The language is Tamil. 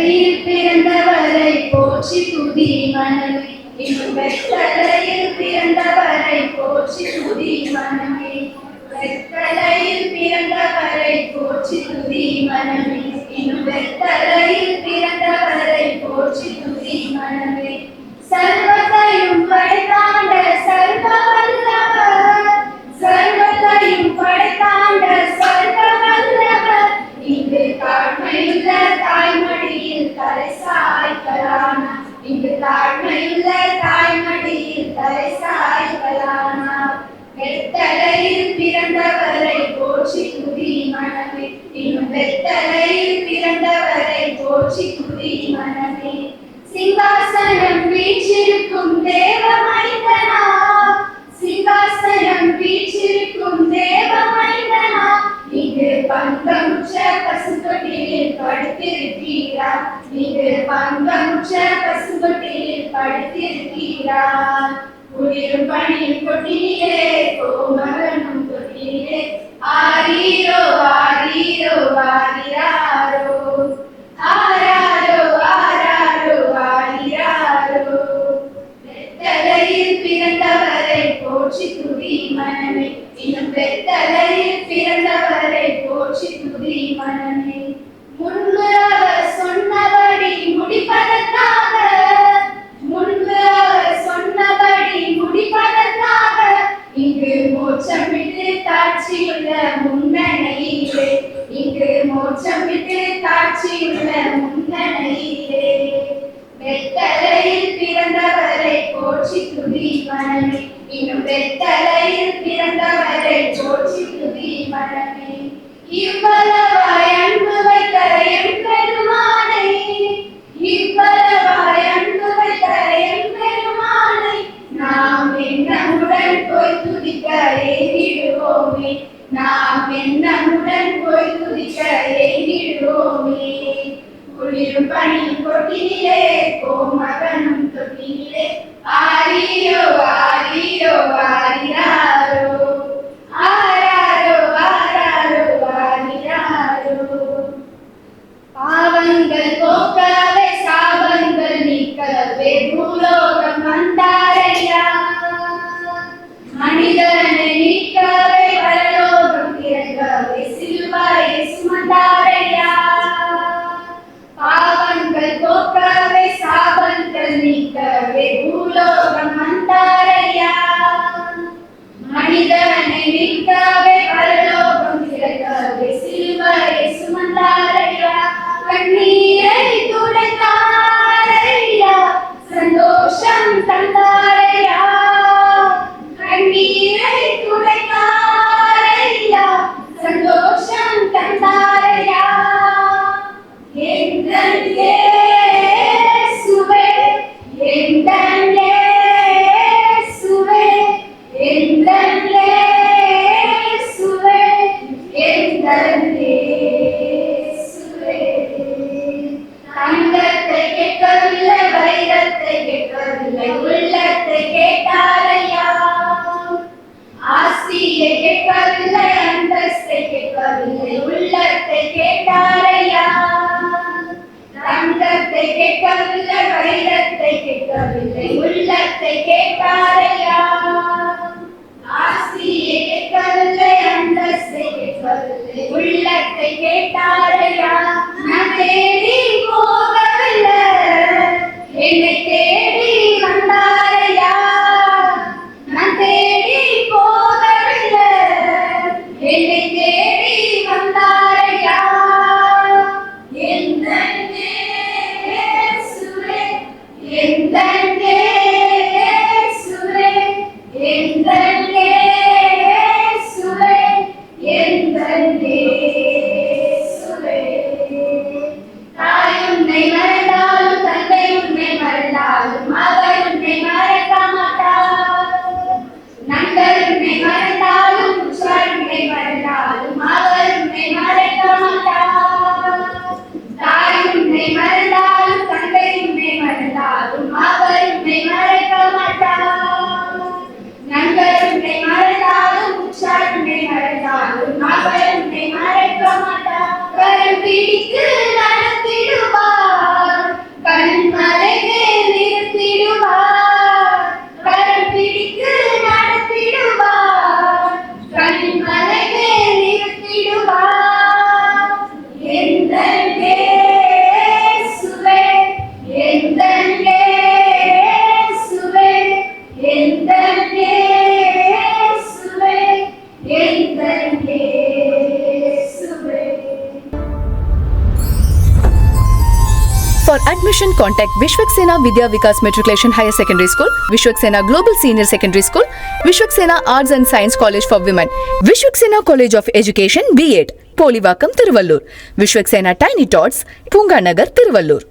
வெத்தலையில் பிறந்தவரை போற்றி துதி மனமே. இன்னும் வெத்தலையில் பிறந்தவரை போற்றி துதி மனமே. வெத்தலையில் பிறந்தவரை போற்றி துதி மனமே. இன்னும் வெத்தலையில் பிறந்தவரை போற்றி துதி மனமே. சர்வத்தையும் படைத்தாண்ட சர்வ வல்லவர், சர்வத்தையும் படைத்தாண்ட சர்வ வல்லவர், இங்கு தாழ்மையுள்ள தாய்மடியில் தலை சாய்க்கலானா. இங்கு தாழ்மையுள்ள தாய்மடியில் தலை சாய்க்கலானா. வெத்தலையில் பிறந்தவரை போற்றி துதி மனமே. இன்னும் வெத்தலையில் பிறந்தவரை போற்றி துதி மனமே. சிங்காசனம் வீற்றிருக்கும் தேவ மைந்தனா, சிங்காசனம் வீற்றிருக்கும் தேவ மைந்தனா, இங்கு பங்கமுற்ற பசும்பொட்டிலில் படுத்திருக்கிறார். இங்கு பங்கமுற்ற பசும்பொட்டிலில் படுத்திருக்கிறார். குளிரும் பனியும் கொட்டினிலே கோமகனும் கொட்டினிலே ஆரீரோ ஆரீரோ ஆரிராரோ ஆராரோ ஆராரோ ஆரிராரோ. வெத்தலையில் பிறந்தவரை போற்றி துதி மனமே. இன்னும் வெத்தலையில் பிறந்தவரை போற்றி துதி மனமே. முன்பு அவர் சொன்னபடி முடிப்பதற்காக, முன்பு அவர் சொன்னபடி முடிப்பதற்காக, இங்கு மோட்சம் விட்டு தாட்சியுள்ள முன்னணியிலே, இங்கு மோட்சம் விட்டு தாட்சியுள்ள முன்னணியிலே. வெத்தலையில் பிறந்தவரை போற்றி துதி மனமே. இன்னும் வெத்தலையில் பிறந்தவரை போற்றி துதி மனமே. இவ்வளவாய் அன்பு வைத்த எம் பெருமானை, இவ்வளவாய் அன்பு வைத்த எம் பெருமானை, நாம் எண்ணமுடன் போய் துதிக்க ஏகிடுவோமே. நாம் எண்ணமுடன் போய் துதிக்க ஏகிடுவோமே. குளிரும் பனியும் கொட்டினிலே கோமகனும் தொட்டினிலே ஆரீரோ ஆரீரோ ஆரிராரோ ஆராரோ ஆராரோ ஆரிராரோ. பாவங்கள் போக்கவே சாபங்கள் நீக்கவே பூலோகம் வந்தாரையா. மனிதனை நீக்கவே பரலோகம் திறக்கவே சிலுவையை சுமந்தாரையா. பாவங்கள் போக்கவே சாபங்கள் நீக்கவே பூலோகம் வந்தாரையா. admission, contact Vishwaksena Vidya Vikas Matriculation Higher Secondary School, Vishwaksena Global Senior Secondary School, Vishwaksena Arts and Science College for Women, Vishwaksena College of Education B.Ed, Polivakam, Tiruvallur, Vishwaksena Tiny Tots, Punganagar, Tiruvallur.